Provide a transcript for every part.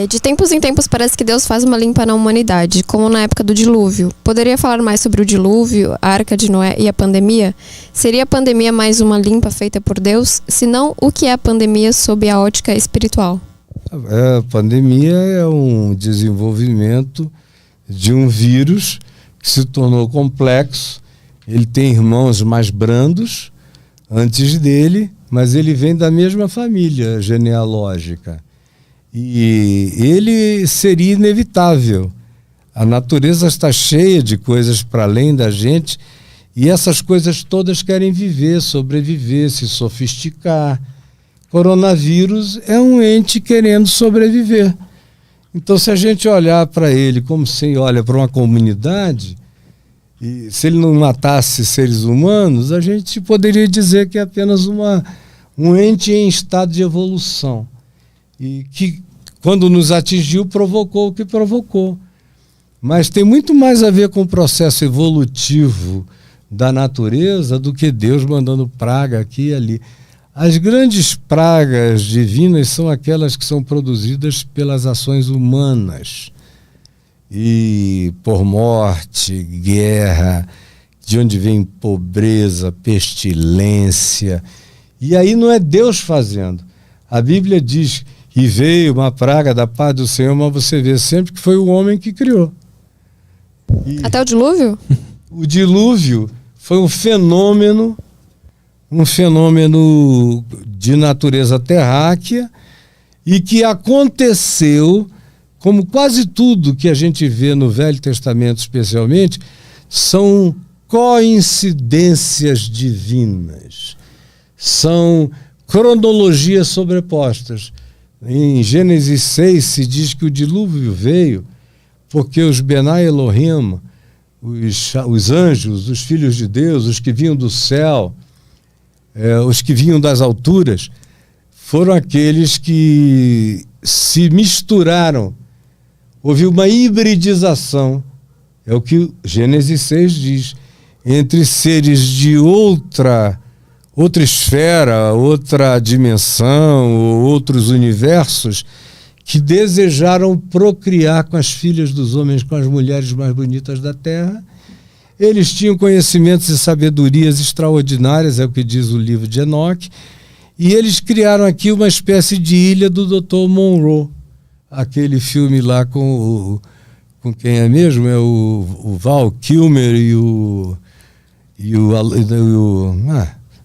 De tempos em tempos parece que Deus faz uma limpa na humanidade, como na época do dilúvio. Poderia falar mais sobre o dilúvio, a Arca de Noé e a pandemia? Seria a pandemia mais uma limpa feita por Deus? Se não, o que é a pandemia sob a ótica espiritual? A pandemia é um desenvolvimento de um vírus que se tornou complexo. Ele tem irmãos mais brandos antes dele, mas ele vem da mesma família genealógica. E ele seria inevitável. A natureza está cheia de coisas para além da gente, e essas coisas todas querem viver, sobreviver, se sofisticar. Coronavírus é um ente querendo sobreviver. Então, se a gente olhar para ele como se olha para uma comunidade, e se ele não matasse seres humanos, a gente poderia dizer que é apenas um ente em estado de evolução. E que, quando nos atingiu, provocou o que provocou. Mas tem muito mais a ver com o processo evolutivo da natureza do que Deus mandando praga aqui e ali. As grandes pragas divinas são aquelas que são produzidas pelas ações humanas. E por morte, guerra, de onde vem pobreza, pestilência. E aí não é Deus fazendo. A Bíblia diz: e veio uma praga da paz do Senhor, mas você vê sempre que foi o homem que criou. Até o dilúvio? O dilúvio foi um fenômeno de natureza terráquea e que aconteceu, como quase tudo que a gente vê no Velho Testamento especialmente, são coincidências divinas, são cronologias sobrepostas. Em Gênesis 6 se diz que o dilúvio veio porque os Benai Elohim, os anjos, os filhos de Deus, os que vinham do céu, os que vinham das alturas, foram aqueles que se misturaram. Houve uma hibridização, é o que Gênesis 6 diz, entre seres de outra esfera, outra dimensão, ou outros universos, que desejaram procriar com as filhas dos homens, com as mulheres mais bonitas da terra. Eles tinham conhecimentos e sabedorias extraordinárias, é o que diz o livro de Enoque, e eles criaram aqui uma espécie de ilha do Dr. Monroe, aquele filme lá com quem é mesmo? É o Val Kilmer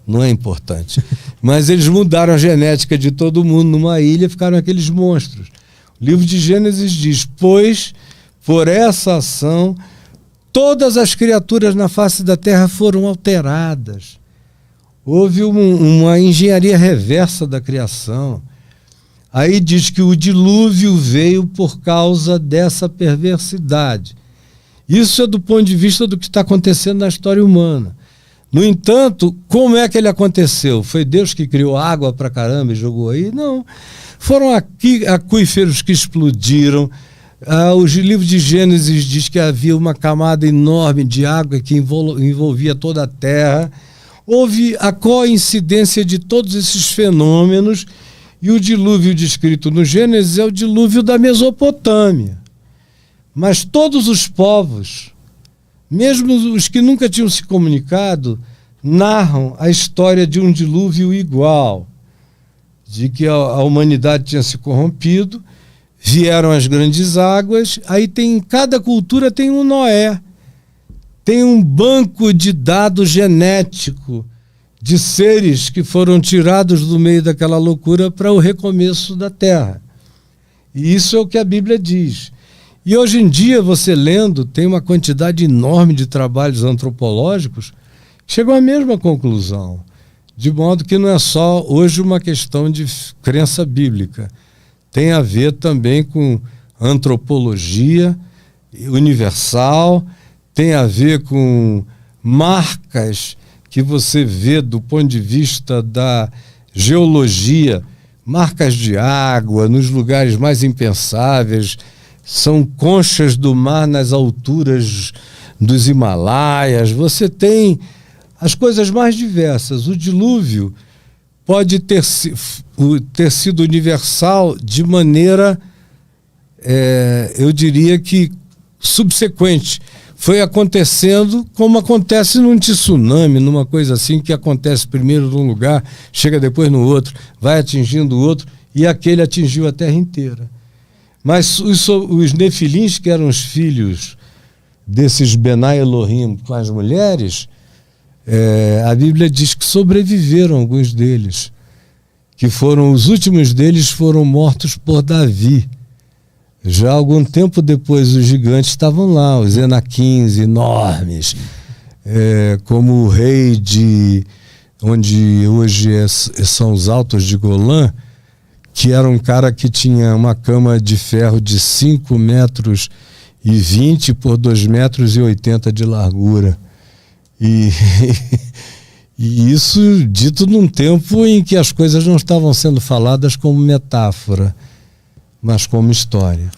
não é importante. Mas eles mudaram a genética de todo mundo numa ilha e ficaram aqueles monstros. O livro de Gênesis diz: pois, por essa ação, todas as criaturas na face da terra foram alteradas. Houve uma engenharia reversa da criação. Aí diz que o dilúvio veio por causa dessa perversidade. Isso é do ponto de vista do que está acontecendo na história humana. No entanto, como é que ele aconteceu? Foi Deus que criou água pra caramba e jogou aí? Não. Foram aquíferos que explodiram. O livro de Gênesis diz que havia uma camada enorme de água que envolvia toda a terra. Houve a coincidência de todos esses fenômenos, e o dilúvio descrito no Gênesis é o dilúvio da Mesopotâmia. Mas todos os povos, mesmo os que nunca tinham se comunicado, narram a história de um dilúvio igual, de que a humanidade tinha se corrompido, vieram as grandes águas, aí cada cultura tem um Noé, tem um banco de dados genético de seres que foram tirados do meio daquela loucura para o recomeço da Terra. E isso é o que a Bíblia diz. E hoje em dia, você lendo, tem uma quantidade enorme de trabalhos antropológicos que chegam à mesma conclusão. De modo que não é só hoje uma questão de crença bíblica. Tem a ver também com antropologia universal, tem a ver com marcas que você vê do ponto de vista da geologia, marcas de água nos lugares mais impensáveis, são conchas do mar nas alturas dos Himalaias. Você tem as coisas mais diversas. O dilúvio pode ter sido universal de maneira eu diria que subsequente. Foi acontecendo como acontece num tsunami, numa coisa assim, que acontece primeiro num lugar, chega depois no outro, vai atingindo o outro, e aquele atingiu a terra inteira. Mas os nefilins, que eram os filhos desses Benai Elohim com as mulheres, a Bíblia diz que sobreviveram alguns deles, que foram, os últimos deles foram mortos por Davi. Já algum tempo depois, os gigantes estavam lá, os Enaquins enormes, como o rei de onde hoje são os Altos de Golã, que era um cara que tinha uma cama de ferro de 5,20 metros por 2,80 metros de largura. E isso dito num tempo em que as coisas não estavam sendo faladas como metáfora, mas como história.